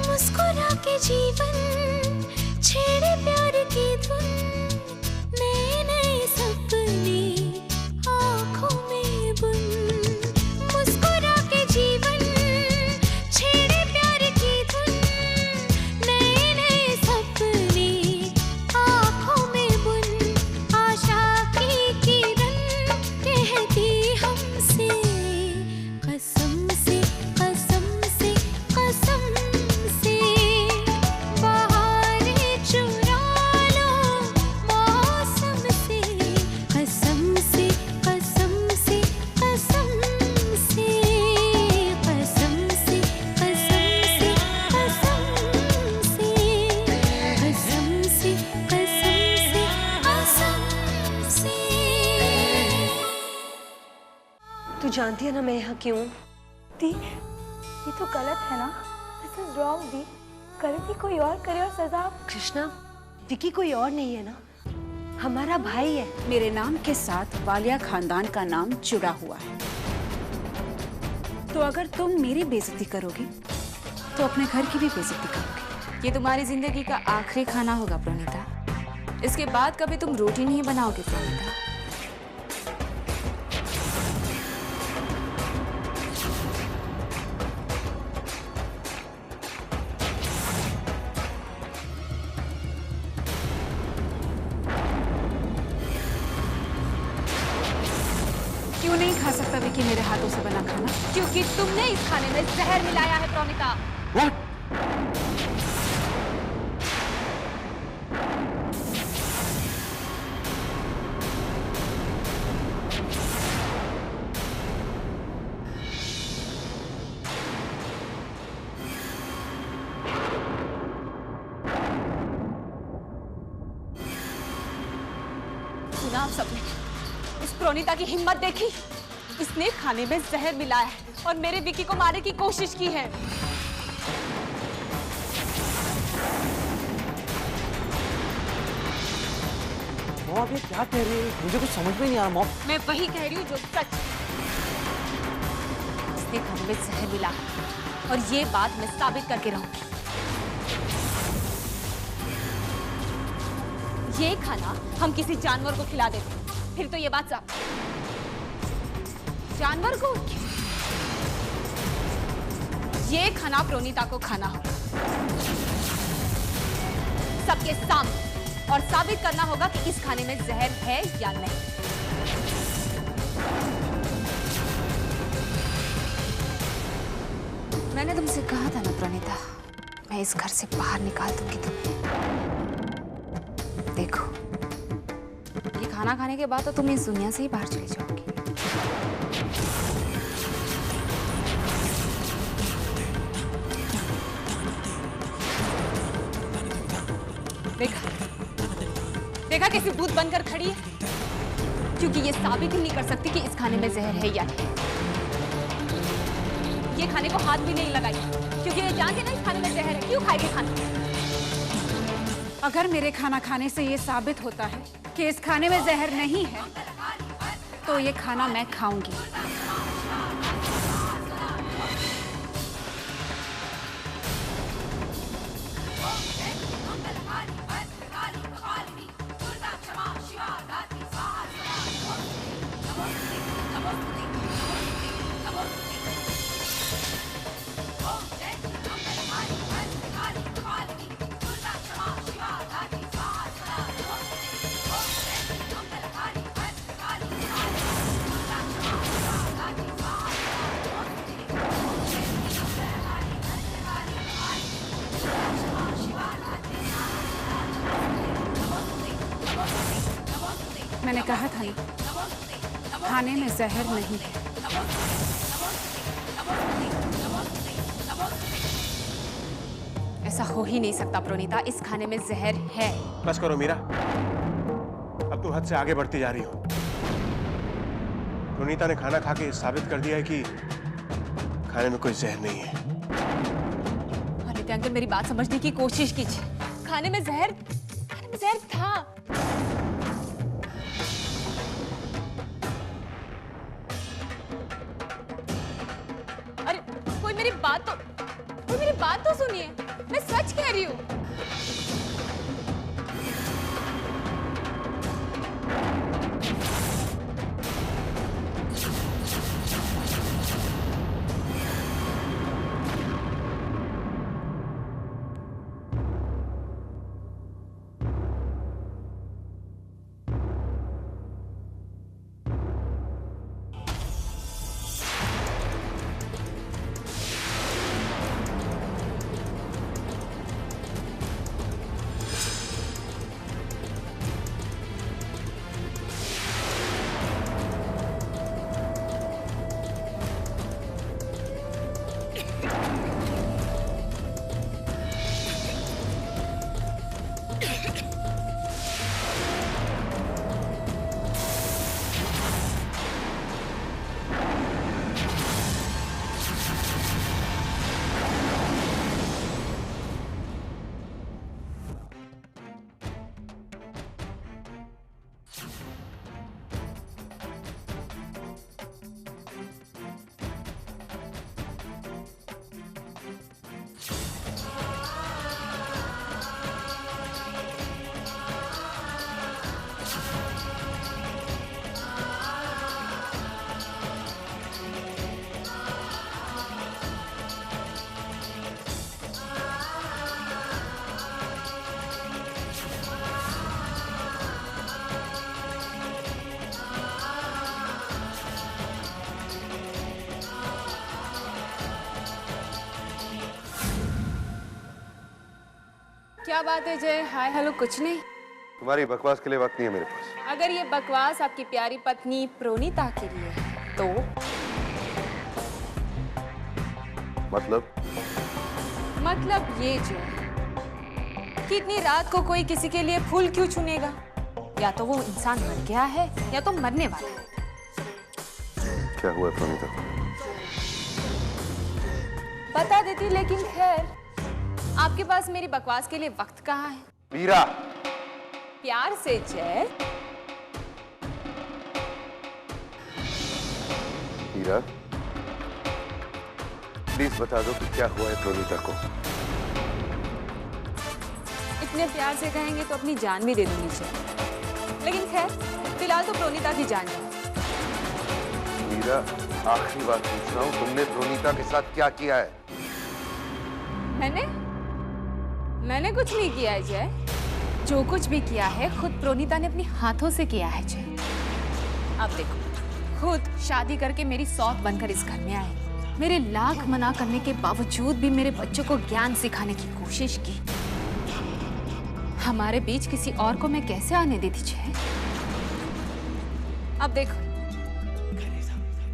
मुस्कुरा के जीवन छेड़े प्यार की धुन, नए नए सपने आँखों में बुन। मुस्कुरा के जीवन छेड़े प्यार की धुन, नए नए सपने आँखों में बुन। आशा की किरण कहती हमसे कसम से कसम से कसम से, बहारें चुरा लो मौसम से, कसम से कसम से कसम से, कसम से कसम से कसम से, कसम से कसम से। तू जानती है ना मैं यहाँ क्यों? दी, ये तो गलत है ना? दिस इज रॉन्ग दी। गलती कोई और करे और सजा। कृष्णा, विकी कोई और नहीं है ना, हमारा भाई है। मेरे नाम के साथ वालिया खानदान का नाम जुड़ा हुआ है, तो अगर तुम मेरी बेइज्जती करोगी तो अपने घर की भी बेइज्जती करोगी। ये तुम्हारी जिंदगी का आखिरी खाना होगा प्रणीता। इसके बाद कभी तुम रोटी नहीं बनाओगे प्रणीता। क्यों नहीं खा सकता विकी मेरे हाथों से बना खाना? क्योंकि तुमने इस खाने में जहर मिलाया है प्रणीता। सुना आप सबने? उस प्रणीता की हिम्मत देखी? इसने खाने में जहर मिलाया है और मेरे विकी को मारने की कोशिश की है। मॉम आप ये क्या कह रही है? मुझे कुछ समझ में नहीं आ रहा मॉम। मैं वही कह रही हूँ जो सच। इसने खाने में जहर मिला है और ये बात मैं साबित करके रहूंगी। ये खाना हम किसी जानवर को खिला देते फिर तो ये बात साफ। जानवर को? ये खाना प्रणीता को खाना होगा सबके सामने, और साबित करना होगा कि इस खाने में जहर है या नहीं। मैंने तुमसे कहा था ना प्रणीता, मैं इस घर से बाहर निकाल दूंगी तुम्हें। देखो, ये खाना खाने के बाद तो तुम इस दुनिया से ही बाहर चली जाओगी। देखा देखा कैसे भूत बनकर खड़ी है, क्योंकि ये साबित ही नहीं कर सकती कि इस खाने में जहर है या नहीं। ये खाने को हाथ भी नहीं लगाई क्योंकि ये जानती ना इस खाने में जहर है। क्यों खाएगी खाना? अगर मेरे खाना खाने से ये साबित होता है कि इस खाने में जहर नहीं है, तो ये खाना मैं खाऊंगी। मैंने कहा था ना, खाने में जहर नहीं है। ऐसा हो ही नहीं सकता प्रणीता, इस खाने में जहर है। बस करो मीरा, अब तुम हद से आगे बढ़ती जा रही हो। प्रणीता ने खाना खा के साबित कर दिया है कि खाने में कोई जहर नहीं है। अरे अंकल, मेरी बात समझने की कोशिश कीजिए। खाने में जहर था। मेरी बात तो सुनिए, मैं सच कह रही हूँ। क्या बात है जय? हाय हेलो कुछ नहीं। तुम्हारी बकवास के लिए वक्त नहीं है मेरे पास। अगर ये बकवास आपकी प्यारी पत्नी प्रोनीता के लिए है तो मतलब ये जो कि इतनी रात को कोई किसी के लिए फूल क्यों चुनेगा? या तो वो इंसान मर गया है या तो मरने वाला है। क्या हुआ प्रोनीता? बता देती, लेकिन खैर आपके पास मेरी बकवास के लिए वक्त कहाँ है? मीरा, प्यार से जय। मीरा, प्लीज बता दो कि क्या हुआ है प्रोनीता को। इतने प्यार से कहेंगे तो अपनी जान भी दे दूंगी जय, लेकिन खैर फिलहाल तो प्रोनीता की जान है। मीरा, आखिरी बात पूछ रहा हूँ, तुमने प्रोनीता के साथ क्या किया है? मैंने कुछ नहीं किया है जय। जो कुछ भी किया है खुद प्रोनीता ने अपने हाथों से किया है जय। अब देखो, खुद शादी करके मेरी सौत बनकर इस घर में आए, मेरे लाख मना करने के बावजूद भी मेरे बच्चों को ज्ञान सिखाने की कोशिश की। हमारे बीच किसी और को मैं कैसे आने देती जय? अब देखो,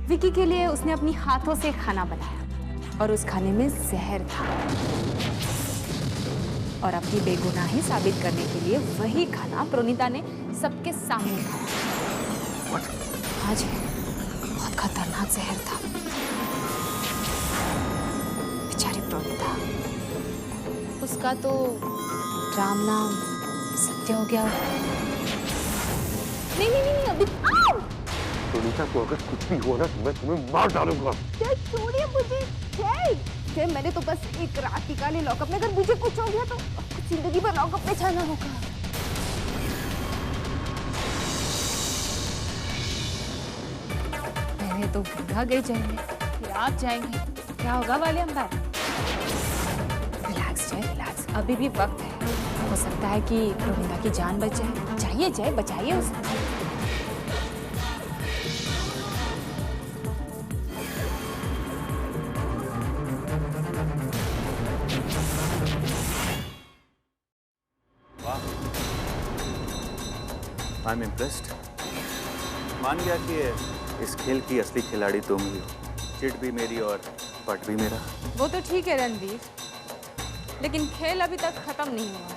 विकी के लिए उसने अपनी हाथों से खाना बनाया और उस खाने में जहर था, और अपनी बेगुनाही साबित करने के लिए वही खाना प्रोनीता ने सबके सामने खाया। हाँ जी, बहुत खतरनाक जहर था। बेचारी प्रोनीता, उसका तो राम नाम सत्य हो गया। नहीं अभी प्रोनीता को अगर कुछ भी हुआ ना तो मैं तुम्हें मार डालूंगा। छोड़िए मुझे जय, मैंने तो बस एक रात निकाली लॉकअप में। अगर मुझे कुछ हो गया तो जिंदगी भर लॉकअप में जाना होगा। पहले तो गंगा गए जाएंगे, फिर आप जाएंगे, क्या होगा वाले अंबार? रिलैक्स जय, रिलैक्स, अभी भी वक्त है। हो सकता है कि प्रोनीता की जान बच जाए। चाहिए जय, बचाइए उसे। I am impressed. मान गया कि इस खेल की असली खिलाड़ी तुम ही हो। चिट भी मेरी और पट भी मेरा। वो तो ठीक है रणवीर, लेकिन खेल अभी तक खत्म नहीं हुआ है।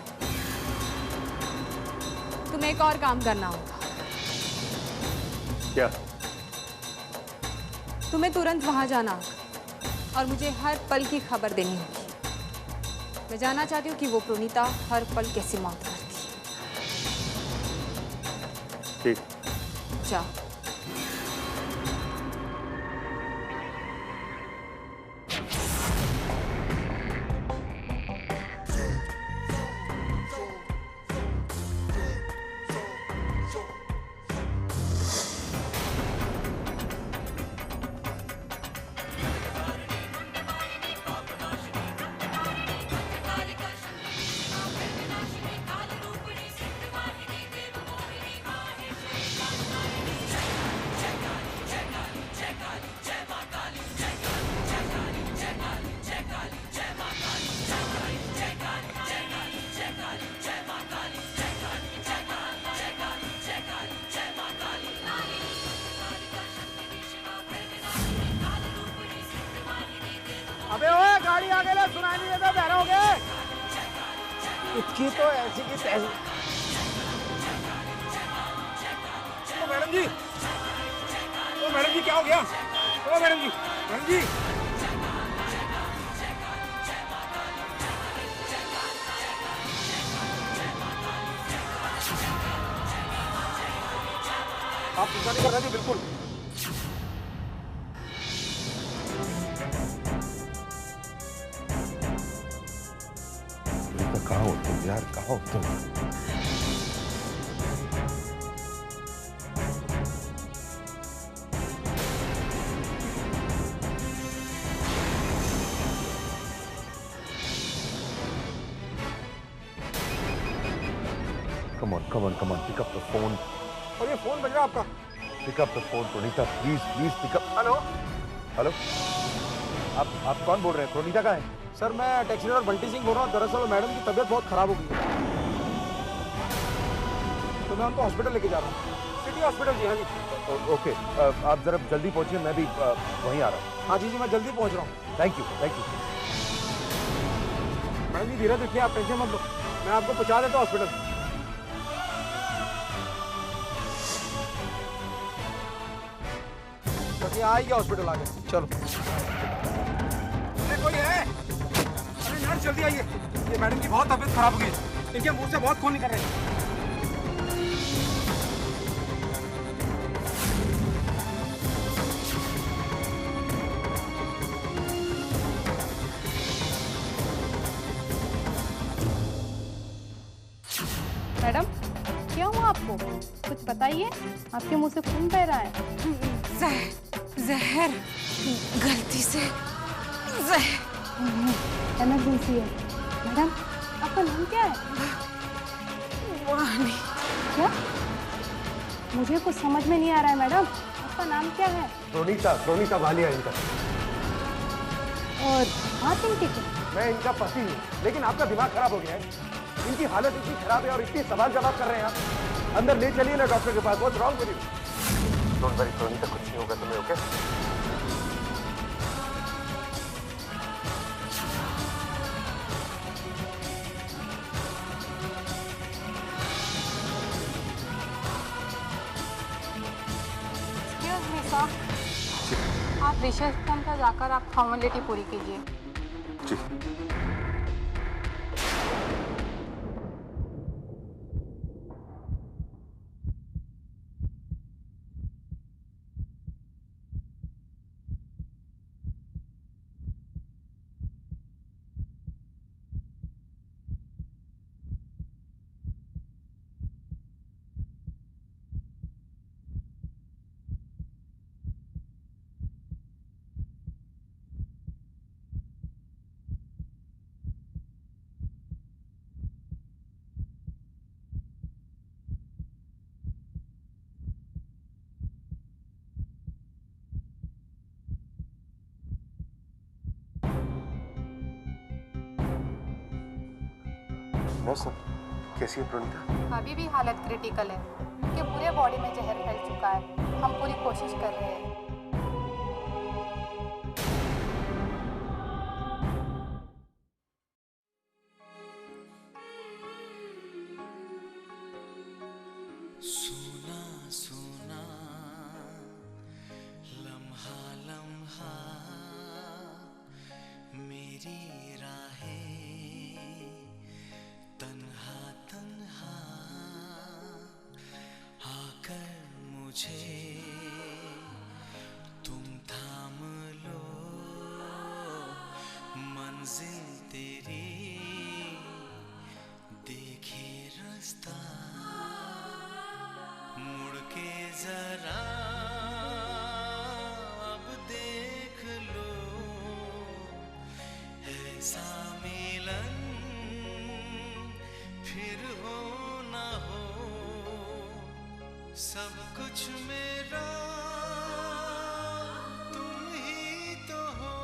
तुम्हें एक और काम करना होगा। क्या? तुम्हें तुरंत वहां जाना होगा और मुझे हर पल की खबर देनी होगी। मैं जानना चाहती हूँ कि वो प्रोनीता हर पल कैसी मौत करती है। ठीक। जाओ। दिखाई नहीं देता, बहरा हो गया। इसकी तो ऐसी की तैसी। ओ मैडम जी, ओ मैडम जी क्या हो गया? ओ मैडम जी, मैडम जी। आप चिंता नहीं कर रहे जी, बिल्कुल। कहाँ हो तुम यार, कहाँ हो तुम? Come on, pick up the phone. और ये फोन बज रहा है आपका। Pick up the phone, प्रोनीता, please pick up. Hello. Hello, आप कौन बोल रहे हैं? प्रोनीता कहाँ है? सर मैं टैक्सी ड्राइवर बंटी सिंह बोल रहा हूँ। दरअसल मैडम की तबीयत बहुत खराब हो गई है, तो मैं उनको हॉस्पिटल लेके जा रहा हूँ। सिटी हॉस्पिटल जी। हाँ जी। ओके, आप जरा जल्दी पहुंचिए, मैं भी वहीं आ रहा हूँ। हाँ जी मैं जल्दी पहुँच रहा हूँ। Thank you. मैडम जी धीरे देखिए, आप टेंशन मत लो, मैं आपको पहुँचा देता हूँ हॉस्पिटल। बस आ ही गया हॉस्पिटल, आ गए। चलो। अरे कोई है? अरे यार जल्दी आइए, ये मैडम की बहुत तबीयत खराब हो गई है, इनके मुंह से बहुत खून निकल रहा है। मैडम क्या हुआ आपको? कुछ बताइए, आपके मुंह से खून बह रहा है। जहर, गलती से इमरजेंसी है। मैडम आपका नाम क्या है? वानी। क्या? मुझे कुछ समझ में नहीं आ रहा है मैडम, आपका नाम क्या है? प्रोनीता वालिया इनका। और आप इनके क्या? मैं इनका पति हूँ, लेकिन आपका दिमाग खराब हो गया है। इनकी हालत इतनी खराब है और इतनी सवाल जवाब कर रहे हैं आप। अंदर ले चलिए ना डॉक्टर के पास। What's wrong with you? Don't worry Pronita, कुछ नहीं होगा तुम्हें, ओके? एक्सक्यूज मी सर, आप रिसेप्शन पर जाकर आप फॉर्मेलिटी पूरी कीजिए। जी। कैसी है प्रोनीता? अभी भी हालत क्रिटिकल है, उनके पूरे बॉडी में जहर फैल चुका है। हम पूरी कोशिश कर रहे हैं। सुना सुना लम्हा लम्हा मेरी राहें तन्हा तन्हा आकर मुझे तुम थाम लो, मंजिल तेरी देखे रास्ता, मुड़ के जरा अब देख लो, ऐसा मिलन फिर हो ना हो, सब कुछ मेरा तुम ही तो हो।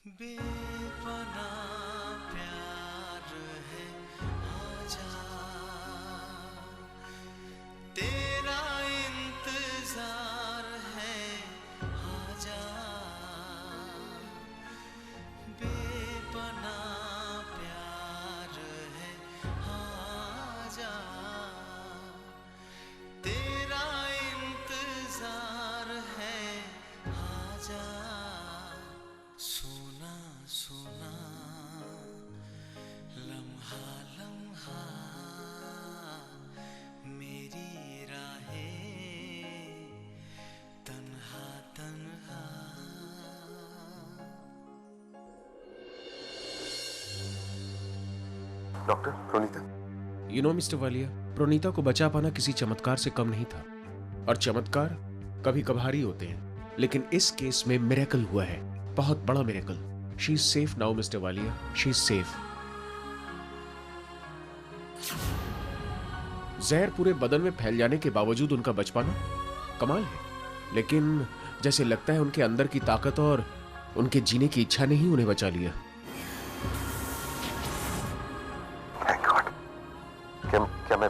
बेपना प्यार है, आजा तेरा इंतजार सुना लम्हा लम्हा मेरी राहें तन्हा तन्हा। Doctor Pronita. You know mister Walia, Pronita को बचा पाना किसी चमत्कार से कम नहीं था, और चमत्कार कभी कभार ही होते हैं, लेकिन इस केस में मिरेकल हुआ है, बहुत बड़ा miracle. She is safe now mister Walia, she is safe. जहर पूरे बदन में फैल जाने के बावजूद उनका बच पाना कमाल है, लेकिन जैसे लगता है उनके अंदर की ताकत और उनके जीने की इच्छा ने ही उन्हें बचा लिया। Thank God. क्या मैं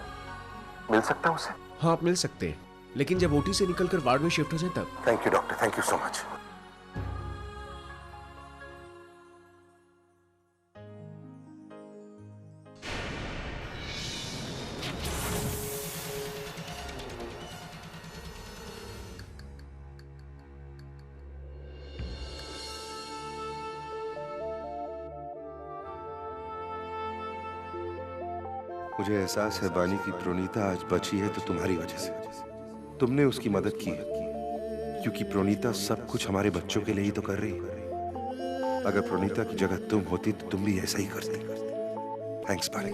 मिल सकता हूं उससे? हाँ, आप मिल सकते हैं, लेकिन जब ओटी से निकलकर वार्ड में शिफ्ट हो जाए तब। Thank you doctor, thank you so much. मुझे एहसास है बानी की प्रोनीता आज बची है तो तुम्हारी वजह से। तुमने उसकी मदद की है, क्योंकि प्रोनीता सब कुछ हमारे बच्चों के लिए ही तो कर रही है। अगर प्रोनीता की जगह तुम होती तो तुम भी ऐसा ही करते। थैंक्स बानी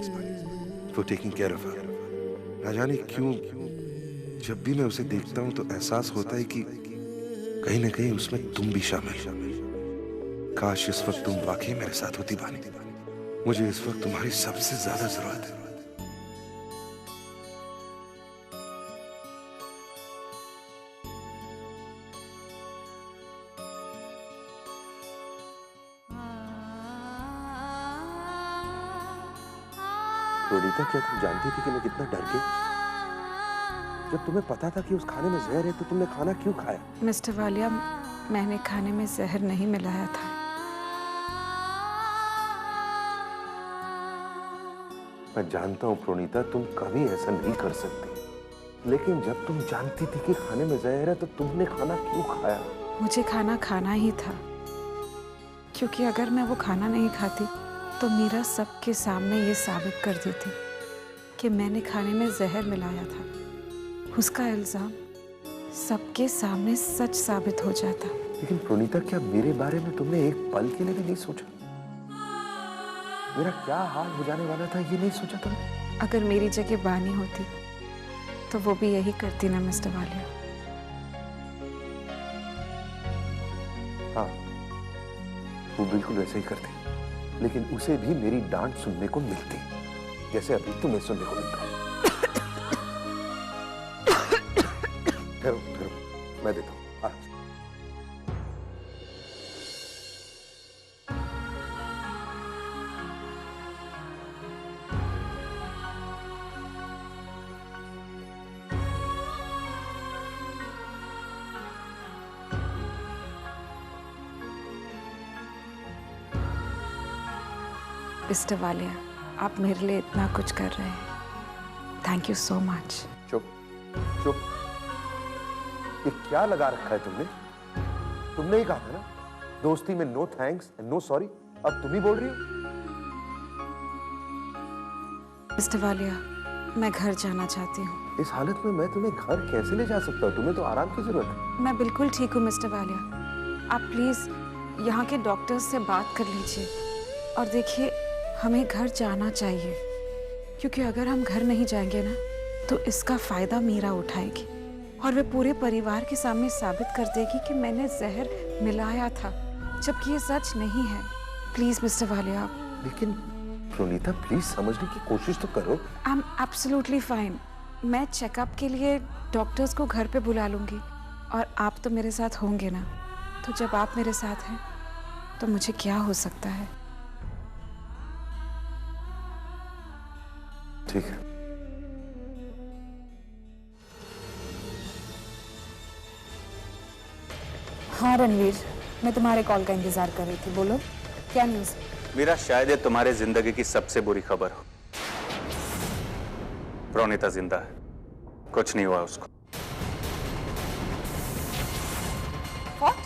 for taking care of her. ना जाने क्यों जब भी मैं उसे देखता हूं तो एहसास होता है कि कहीं ना कहीं उसमें तुम भी शामिल। काश इस वक्त तुम वाकई मेरे साथ होती बानी। मुझे इस वक्त तुम्हारी सबसे ज्यादा जरूरत है। प्रोनीता, क्या तुम जानती थी कि मैं कितना डर गई? जब तुम्हें पता था कि उस खाने में जहर है तो तुमने खाना क्यों खाया? मिस्टर वालिया, मैंने खाने में जहर नहीं मिलाया था। मैं जानता हूँ प्रोनीता, तुम कभी ऐसा नहीं कर सकती, लेकिन जब तुम जानती थी कि खाने में जहर है तो तुमने खाना क्यों खाया? मुझे खाना खाना ही था, क्योंकि अगर मैं वो खाना नहीं खाती तो मीरा सबके सामने ये साबित कर देती कि मैंने खाने में जहर मिलाया था। उसका इल्जाम सबके सामने सच साबित हो जाता। लेकिन प्रोनीता, क्या मेरे बारे में तुमने एक पल के लिए भी नहीं सोचा? मेरा क्या हाल हो जाने वाला था ये नहीं सोचा तुमने? अगर मेरी जगह बानी होती तो वो भी यही करती ना मिस्टर वालिया। हाँ, वो बिल्कुल वैसे ही करती, लेकिन उसे भी मेरी डांट सुनने को मिलती, जैसे अभी तुम्हें सुनने को मिलता है। ठहरो, मैं देता हूँ। मिस्टर वालिया, आप मेरे लिए इतना कुछ कर रहे हैं, थैंक यू सो मच। चुप चुप, ये क्या लगा रखा है तुमने? तुमने ही कहा था ना दोस्ती में no thanks and no sorry, अब तुम ही बोल रही हो? मिस्टर वालिया, मैं घर जाना चाहती हूँ। इस हालत में मैं तुम्हें घर कैसे ले जा सकता हूँ? तुम्हें तो आराम की जरूरत है। मैं बिल्कुल ठीक हूँ मिस्टर वालिया, आप प्लीज यहाँ के डॉक्टर्स से बात कर लीजिए और देखिए, हमें घर जाना चाहिए, क्योंकि अगर हम घर नहीं जाएंगे ना तो इसका फायदा मीरा उठाएगी और वे पूरे परिवार के सामने साबित कर देगी कि मैंने जहर मिलाया था, जबकि ये सच नहीं है। Please mister Walia. लेकिन प्रोनीता, प्लीज समझने की कोशिश तो करो। I am absolutely fine. मैं चेकअप के लिए डॉक्टर्स को घर पे बुला लूंगी और आप तो मेरे साथ होंगे ना, तो जब आप मेरे साथ हैं तो मुझे क्या हो सकता है। ठीक है। हाँ रणवीर, मैं तुम्हारे कॉल का इंतजार कर रही थी, बोलो क्या न्यूज़? मेरा शायद ये तुम्हारे जिंदगी की सबसे बुरी खबर हो। प्रोनीता जिंदा है, कुछ नहीं हुआ उसको। What?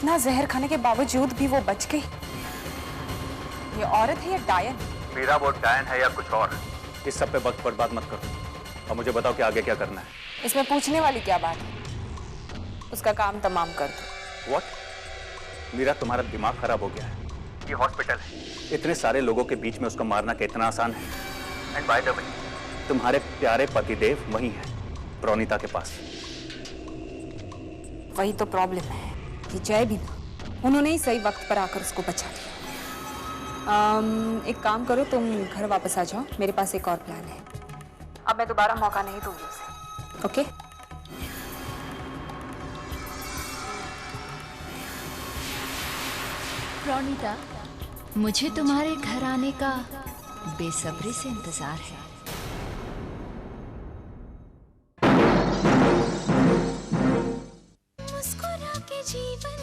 इतना जहर खाने के बावजूद भी वो बच गई। ये औरत है या डायन? मेरा वो डायन है या कुछ और? इस सब पे वक्त बर्बाद मत करो और मुझे बताओ कि आगे क्या करना है। इसमें पूछने वाली क्या बात है? उसका काम तमाम कर दो। What? मीरा, तुम्हारा दिमाग खराब हो गया है। ये हॉस्पिटल है, इतने सारे लोगों के बीच में उसको मारना कितना आसान है। एंड बाय द वे, तुम्हारे प्यारे पतिदेव वही हैं, प्रोनीता के पास। वही तो प्रॉब्लम है, ये जय भी ना, उन्होंने ही सही वक्त पर आकर उसको बचा लिया। एक काम करो, तुम घर वापस आ जाओ, मेरे पास एक और प्लान है। अब मैं दोबारा मौका नहीं दूंगी उसे, ओके? प्रोनीता, मुझे तुम्हारे घर आने का बेसब्री से इंतजार है। मुस्कुरा के जीवन